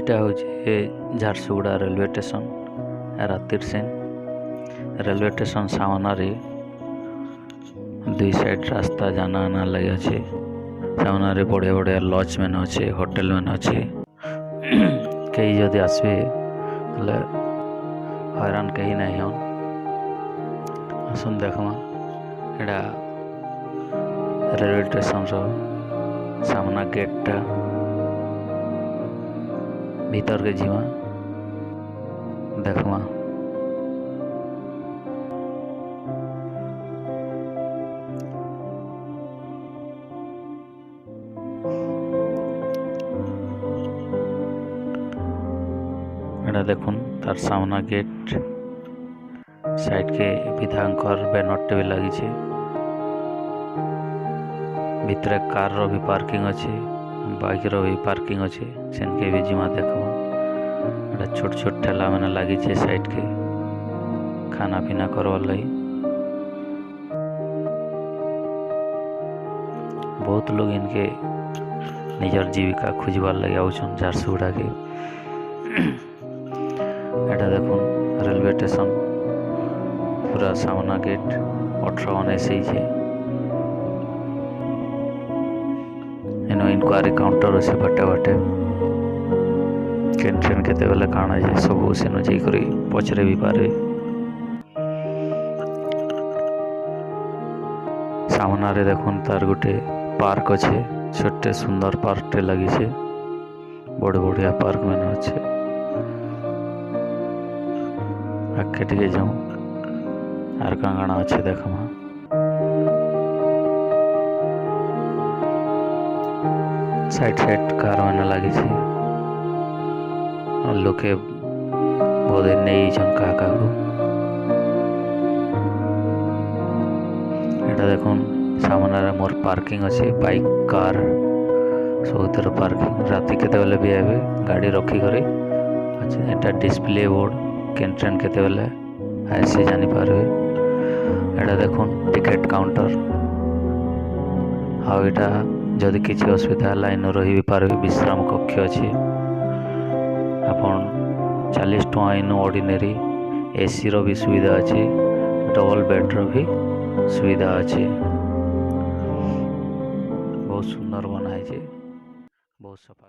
এটা হচ্ছে ঝারସୁগুড়া রেলवे station रातिर scene railway station सामने दुई साइड रास्ता जाना आना लगे अच्छे सामने बढ़िया बढ़िया लॉज मैंने अच्छे होटल मैंने अच्छे कई जदि आसबे हैरान कहीं नहीं हन आसन देखमा एटा रेलवे स्टेशन सामना गेटटा भीतर के जीवा देखमा एटा देखुन तार सामना गेट साइड के विधांकर बैनर भी लगी छे भितर कार रो भी पार्किंग अच्छे बाइक रो भी पार्किंग अच्छे सेन के भी जिमा देखो एटा छोट छोट ठेला मैंने लगी छे साइड के खाना पीना करवार लगी बहुत लोग इनके निजर जीविका खोजबार लगे आउछन झारसुगुड़ा के एटा देखुन रेलवे स्टेशन पूरा सामना गेट 18-19 है इनो इनक्वारी काउंटर अच्छे बाटे बाटे केन ट्रेन केते बेले काना जे सब सेनो जाई करी पचरे भी पारे सामना रे देखुन तार गोटे पार्क अच्छे छोटे सुंदर पार्क टे लगी छे बड़े बढ़िया पार्क मैंने अच्छे आगे टे जाऊँ आर कांगणा अच्छे देखमा साइड साइड कार मैंने लगी छे लोके बोधे नहीं जन का को एटा देखुन सामने मोर पार्किंग अच्छे बाइक कार सब पार्किंग राति केते बेले भी आवे गाड़ी रखी करी अच्छा एटा डिस्प्ले बोर्ड केन ट्रेन केते बेले आसे जानी पारबे एटा देखुन टिकेट काउंटर हाँ एटा जदि किसी असुविधा है इन रही भी पारे विश्राम कक्ष अच्छे आपन 40 टଙ୍କା इन ऑर्डिनरी एसी रो भी सुविधा अच्छे डबल बेड रो भी सुविधा अच्छे बहुत सुंदर बनाई बहुत सफा।